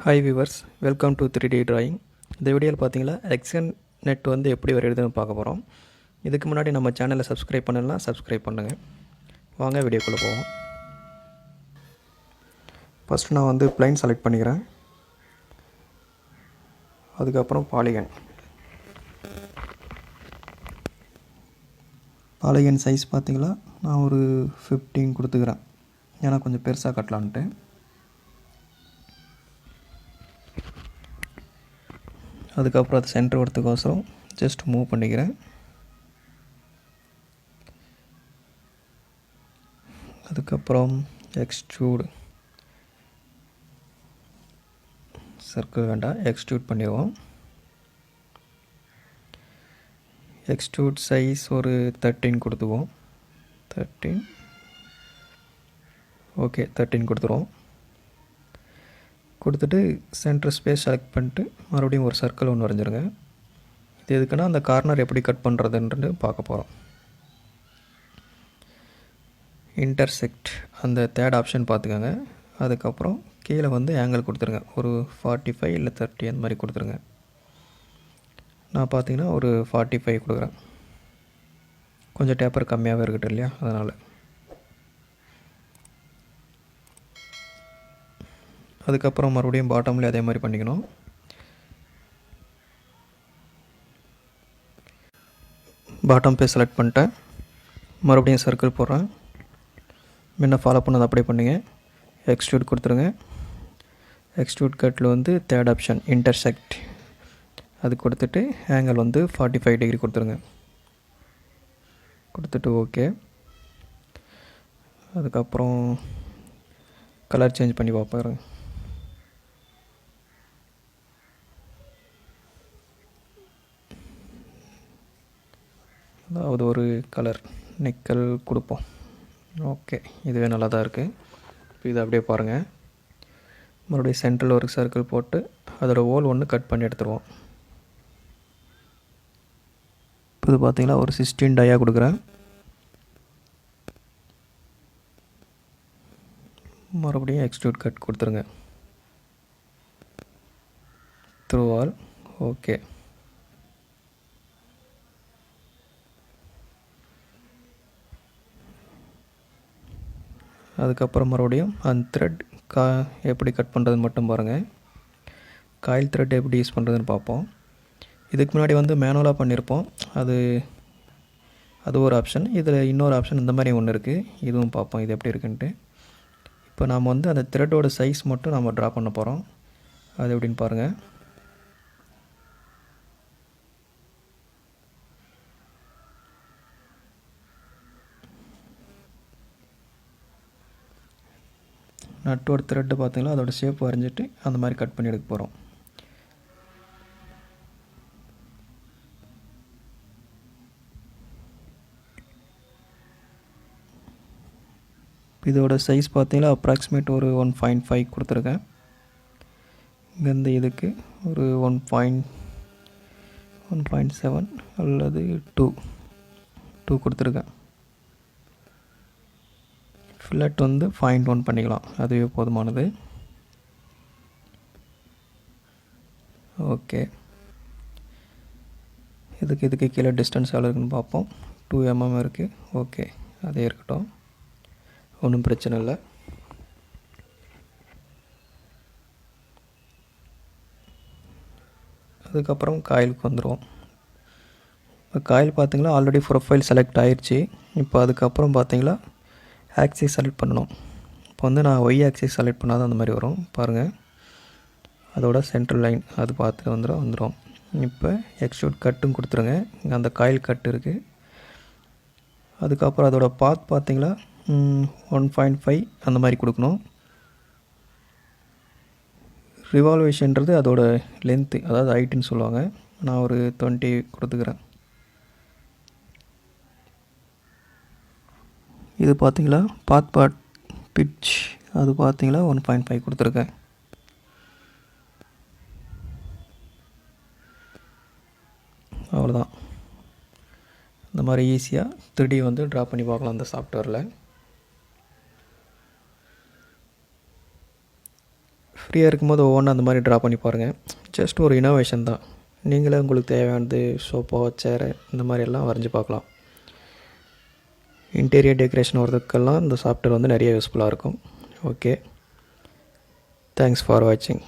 Hi viewers, welcome to 3D drawing. இந்த வீடியோவில் பார்த்தீங்கன்னா எக்ஸன் நெட் வந்து எப்படி வரைகிறதுன்னு பார்க்க போகிறோம். இதுக்கு முன்னாடி நம்ம சேனலை சப்ஸ்கிரைப் பண்ணலாம், சப்ஸ்கிரைப் பண்ணுங்கள். வாங்க வீடியோக்குள்ளே போவோம். ஃபஸ்ட்டு நான் வந்து பிளைன் செலக்ட் பண்ணிக்கிறேன். அதுக்கப்புறம் பாலிகன் சைஸ் பார்த்தீங்களா, நான் ஒரு 15 கொடுத்துக்கிறேன். ஏன்னா கொஞ்சம் பெருசாக கட்டலான்ட்டு. அதுக்கப்புறம் அது சென்டர் வரத்துக்கோசரம் ஜஸ்ட் மூவ் பண்ணிக்கிறேன். அதுக்கப்புறம் எக்ஸ்ட்ரூட் சர்க்கிள் வேண்டாம், எக்ஸ்ட்ரூட் பண்ணிடுவோம். எக்ஸ்ட்ரூட் சைஸ் ஒரு 13 கொடுத்துக்குவோம். 13 ஓகே, 13 கொடுத்துருவோம். கொடுத்துட்டு சென்டர் ஸ்பேஸ் செலக்ட் பண்ணிட்டு மறுபடியும் ஒரு சர்க்கிள் ஒன்று வரைஞ்சிருங்க. இது எதுக்குன்னா அந்த கார்னர் எப்படி கட் பண்ணுறதுன்றது பார்க்க போகிறோம். இன்டர்செக்ட் அந்த தேர்ட் ஆப்ஷன் பார்த்துக்கோங்க. அதுக்கப்புறம் கீழே வந்து ஆங்கிள் கொடுத்துருங்க. ஒரு 45 இல்லை 30 அந்த மாதிரி கொடுத்துருங்க. நான் பார்த்தீங்கன்னா ஒரு 45 கொடுக்குறேன். கொஞ்சம் டேப்பர் கம்மியாகவே இருக்கட்டும் இல்லையா, அதனால். அதுக்கப்புறம் மறுபடியும் பாட்டம்லேயே அதே மாதிரி பண்ணிக்கணும். பாட்டம் பேஸ் செலக்ட் பண்ணிட்டேன். மறுபடியும் சர்க்கிள் போடுறேன். முன்ன ஃபாலோ பண்ணது அப்படியே பண்ணுங்க. எக்ஸ்ட்ரூட் கொடுத்துருங்க. எக்ஸ்ட்ரூட் கட்டில் வந்து தேர்ட் ஆப்ஷன் இன்டர்செக்ட் அது கொடுத்துட்டு ஆங்கிள் வந்து 45 டிகிரி கொடுத்துருங்க. கொடுத்துட்டு ஓகே. அதுக்கப்புறம் கலர் சேஞ்ச் பண்ணி பார்ப்பேன். அதாவது ஒரு கலர் நிக்கல் கொடுப்போம். ஓகே, இதுவே நல்லா தான் இருக்குது. இப்போ இது அப்படியே பாருங்கள். மறுபடியும் சென்ட்ரல் ஒரு சர்க்கிள் போட்டு அதோட ஹோல் ஒன்று கட் பண்ணி எடுத்துருவோம். இப்போ இது பார்த்தீங்கன்னா ஒரு 16 டயா கொடுக்குறேன். மறுபடியும் எக்ஸ்ட்ரூட் கட் கொடுத்துருங்க. Through all okay. அதுக்கப்புறம் மறுபடியும் அந்த த்ரெட் எப்படி கட் பண்ணுறதுன்னு மட்டும் பாருங்கள். காயில் த்ரெட் எப்படி யூஸ் பண்ணுறதுன்னு பார்ப்போம். இதுக்கு முன்னாடி வந்து மேனுவலாக பண்ணியிருப்போம். அது ஒரு ஆப்ஷன். இதில் இன்னொரு ஆப்ஷன் இந்த மாதிரி ஒன்று இருக்குது. இதுவும் பார்ப்போம் இது எப்படி இருக்குன்ட்டு. இப்போ நாம் வந்து அந்த த்ரெட்டோட சைஸ் மட்டும் நம்ம ட்ரா பண்ண போகிறோம். அது எப்படின்னு பாருங்கள். நட்டோட த்ரெட்டு பார்த்தீங்களா, அதோட ஷேப் வரைஞ்சிட்டு அந்த மாதிரி கட் பண்ணி எடுக்க போகிறோம். இதோட சைஸ் பார்த்தீங்கன்னா அப்ராக்சிமேட் ஒரு 1.5 கொடுத்துருக்கேன். இங்கேருந்து இதுக்கு ஒரு 1.7 அல்லது 2 கொடுத்துருக்கேன். ஃபில்லட் வந்து 0.1 பண்ணிக்கலாம், அதுவே போதுமானது. ஓகே, இதுக்கு கீழே டிஸ்டன்ஸ் எவ்வளோ இருக்குன்னு பார்ப்போம். 2 mm இருக்குது. ஓகே, அதே இருக்கட்டும், ஒன்றும் பிரச்சனை இல்லை. அதுக்கப்புறம் காயிலுக்கு வந்துடுவோம். இப்போ காயில் பார்த்திங்களா ஆல்ரெடி ப்ரொஃபைல் செலக்ட் ஆயிடுச்சு. இப்போ அதுக்கப்புறம் பார்த்திங்களா ஆக்சிஸ் செலக்ட் பண்ணணும். இப்போ வந்து நான் ஒய் ஆக்சிஸ் செலக்ட் பண்ணாதான் அந்த மாதிரி வரும் பாருங்கள். அதோட சென்ட்ரல் லைன் அது பார்த்துட்டு வந்துடும். இப்போ எக்ஸ்ட்ரூட் கட்டும் கொடுத்துருங்க. இங்கே அந்த காயில் கட்டு இருக்குது. அதுக்கப்புறம் அதோட பாத் பார்த்திங்களா 1.5 அந்த மாதிரி கொடுக்கணும். ரிவால்வேஷன்றது அதோட லென்த்து, அதாவது ஹைட்டுன்னு சொல்லுவாங்க. நான் ஒரு 20 கொடுத்துக்கிறேன். இது பார்த்தீங்களா பாத் பிட்ச் அது பார்த்தீங்களா 1.5 கொடுத்துருக்கேன். அவ்வளோதான். இந்த மாதிரி ஈஸியாக 3D வந்து ட்ரா பண்ணி பார்க்கலாம் அந்த சாஃப்ட்வேரில். ஃப்ரீயாக இருக்கும்போது ஒவ்வொன்றும் அந்த மாதிரி ட்ரா பண்ணி பாருங்கள். ஜஸ்ட் ஒரு இனோவேஷன் தான். நீங்களே உங்களுக்கு தேவையானது சோஃபா, சேரு இந்த மாதிரி எல்லாம் வரைஞ்சி பார்க்கலாம். இன்டீரியர் டெக்கரேஷன் வரதுக்கெல்லாம் இந்த சாஃப்ட்வேர் வந்து நிறைய யூஸ்ஃபுல்லாக இருக்கும். ஓகே, தேங்க்ஸ் ஃபார் வாட்சிங்.